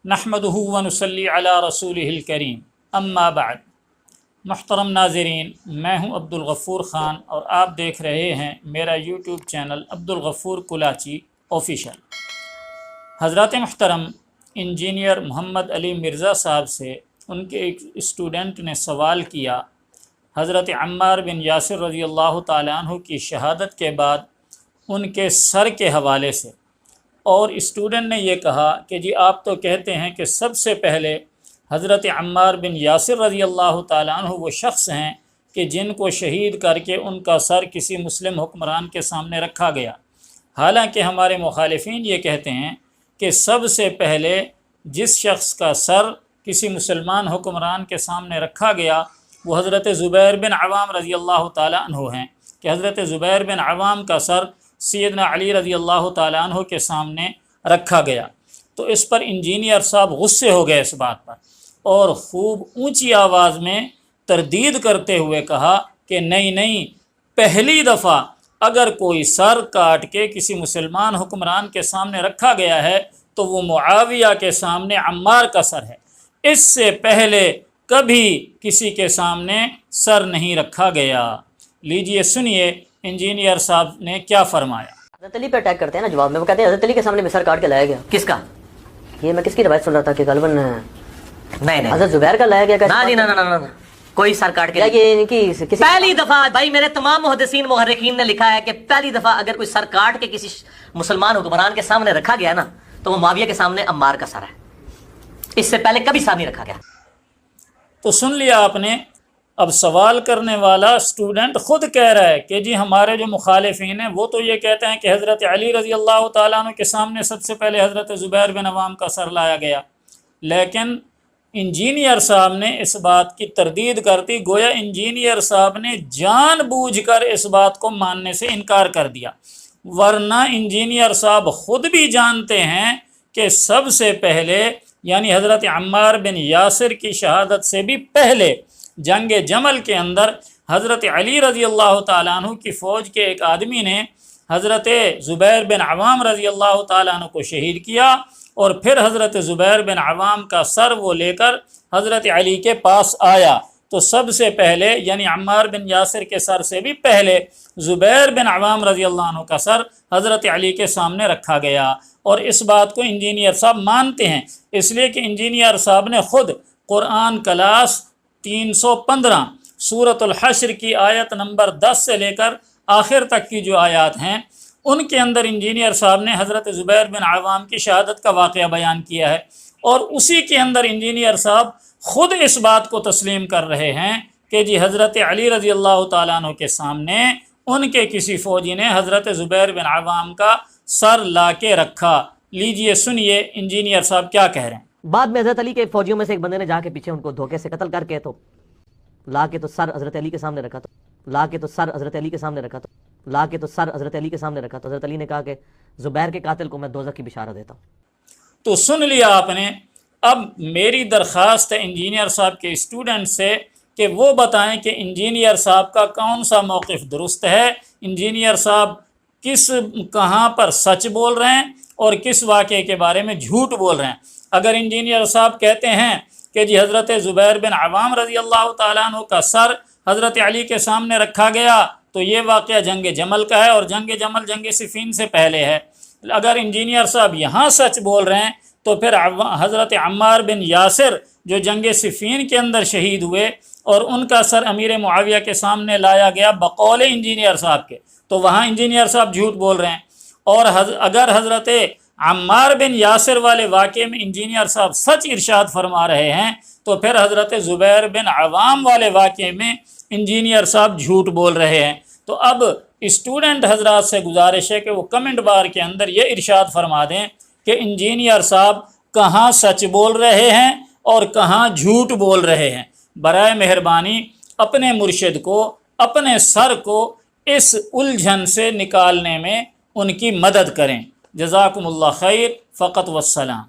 نحمدہ و نصلی علی رسولہ الکریم اما بعد۔ محترم ناظرین، میں ہوں عبدالغفور خان اور آپ دیکھ رہے ہیں میرا YouTube channel Abdul Ghafoor Kalachi official. حضرات محترم انجینئر محمد علی مرزا صاحب سے ان کے ایک اسٹوڈنٹ نے سوال کیا حضرت عمار بن یاسر رضی اللہ تعالیٰ عنہ کی شہادت کے بعد ان کے سر کے حوالے سے، اور اسٹوڈنٹ نے یہ کہا کہ جی آپ تو کہتے ہیں کہ سب سے پہلے حضرت عمار بن یاسر رضی اللہ تعالیٰ عنہ وہ شخص ہیں کہ جن کو شہید کر کے ان کا سر کسی مسلم حکمران کے سامنے رکھا گیا، حالانکہ ہمارے مخالفین یہ کہتے ہیں کہ سب سے پہلے جس شخص کا سر کسی مسلمان حکمران کے سامنے رکھا گیا وہ حضرت زبیر بن عوام رضی اللہ تعالیٰ عنہ ہیں، کہ حضرت زبیر بن عوام کا سر سیدنا علی رضی اللہ تعالیٰ عنہ کے سامنے رکھا گیا۔ تو اس پر انجینئر صاحب غصے ہو گئے اس بات پر، اور خوب اونچی آواز میں تردید کرتے ہوئے کہا کہ نہیں، پہلی دفعہ اگر کوئی سر کاٹ کے کسی مسلمان حکمران کے سامنے رکھا گیا ہے تو وہ معاویہ کے سامنے عمار کا سر ہے، اس سے پہلے کبھی کسی کے سامنے سر نہیں رکھا گیا۔ لیجئے سنیے انجینئر صاحب نے کیا فرمایا۔ حضرت علی پہ اٹیک کرتے ہیں نا، جواب میں وہ کہتے ہیں حضرت علی کے سامنے میں سر کاٹ کے لایا گیا۔ کس کا؟ یہ میں کس کی روایت سن رہا تھا کہ غالباً نہیں حضرت زبیر کا لایا گیا۔ نا کوئی سر کاٹ کے یہ ان کی کسی پہلی دفعہ، بھائی میرے تمام محدثین محرکین نے لکھا ہے کہ پہلی دفعہ اگر کوئی سر کاٹ کے کسی مسلمان حکمران کے سامنے رکھا گیا نا تو وہ معاویہ کے سامنے عمار کا سر ہے، اس سے پہلے کبھی سر نہیں رکھا گیا۔ تو سن لیا آپ نے۔ اب سوال کرنے والا اسٹوڈنٹ خود کہہ رہا ہے کہ جی ہمارے جو مخالفین ہیں وہ تو یہ کہتے ہیں کہ حضرت علی رضی اللہ تعالیٰ عنہ کے سامنے سب سے پہلے حضرت زبیر بن عوام کا سر لایا گیا، لیکن انجینئر صاحب نے اس بات کی تردید کر دی، گویا انجینئر صاحب نے جان بوجھ کر اس بات کو ماننے سے انکار کر دیا، ورنہ انجینئر صاحب خود بھی جانتے ہیں کہ سب سے پہلے یعنی حضرت عمار بن یاسر کی شہادت سے بھی پہلے جنگ جمل کے اندر حضرت علی رضی اللہ تعالیٰ عنہ کی فوج کے ایک آدمی نے حضرت زبیر بن عوام رضی اللہ تعالیٰ عنہ کو شہید کیا، اور پھر حضرت زبیر بن عوام کا سر وہ لے کر حضرت علی کے پاس آیا۔ تو سب سے پہلے یعنی عمار بن یاسر کے سر سے بھی پہلے زبیر بن عوام رضی اللہ عنہ کا سر حضرت علی کے سامنے رکھا گیا، اور اس بات کو انجینئر صاحب مانتے ہیں، اس لیے کہ انجینئر صاحب نے خود قرآن کلاس 315 سورۃ الحشر کی آیت نمبر 10 سے لے کر آخر تک کی جو آیات ہیں ان کے اندر انجینئر صاحب نے حضرت زبیر بن عوام کی شہادت کا واقعہ بیان کیا ہے، اور اسی کے اندر انجینئر صاحب خود اس بات کو تسلیم کر رہے ہیں کہ جی حضرت علی رضی اللہ تعالیٰ عنہ کے سامنے ان کے کسی فوجی نے حضرت زبیر بن عوام کا سر لا کے رکھا۔ لیجئے سنیے انجینئر صاحب کیا کہہ رہے ہیں۔ بعد میں حضرت علی کے فوجیوں میں سے ایک بندے نے جا کے پیچھے ان کو دھوکے سے قتل کر کے تو لا کے تو سر حضرت علی کے سامنے رکھا، تو حضرت علی نے کہا کہ زبیر کے قاتل کو میں دوزخ کی بشارت دیتا ہوں۔ تو سن لیا آپ نے۔ اب میری درخواست ہے انجینئر صاحب کے اسٹوڈنٹ سے کہ وہ بتائیں کہ انجینئر صاحب کا کون سا موقف درست ہے، انجینئر صاحب کہاں پر سچ بول رہے ہیں اور کس واقعے کے بارے میں جھوٹ بول رہے ہیں۔ اگر انجینئر صاحب کہتے ہیں کہ جی حضرت زبیر بن عوام رضی اللہ تعالیٰ عنہ کا سر حضرت علی کے سامنے رکھا گیا تو یہ واقعہ جنگ جمل کا ہے، اور جنگ جمل جنگ صفین سے پہلے ہے۔ اگر انجینئر صاحب یہاں سچ بول رہے ہیں تو پھر حضرت عمار بن یاسر جو جنگ صفین کے اندر شہید ہوئے اور ان کا سر امیر معاویہ کے سامنے لایا گیا بقول انجینئر صاحب کے، تو وہاں انجینئر صاحب جھوٹ بول رہے ہیں۔ اور اگر حضرت عمار بن یاسر والے واقعے میں انجینئر صاحب سچ ارشاد فرما رہے ہیں تو پھر حضرت زبیر بن عوام والے واقعے میں انجینئر صاحب جھوٹ بول رہے ہیں۔ تو اب اسٹوڈنٹ حضرات سے گزارش ہے کہ وہ کمنٹ بار کے اندر یہ ارشاد فرما دیں کہ انجینئر صاحب کہاں سچ بول رہے ہیں اور کہاں جھوٹ بول رہے ہیں۔ برائے مہربانی اپنے مرشد کو، اپنے سر کو اس الجھن سے نکالنے میں ان کی مدد کریں۔ جزاکم اللہ خیر، فقط والسلام۔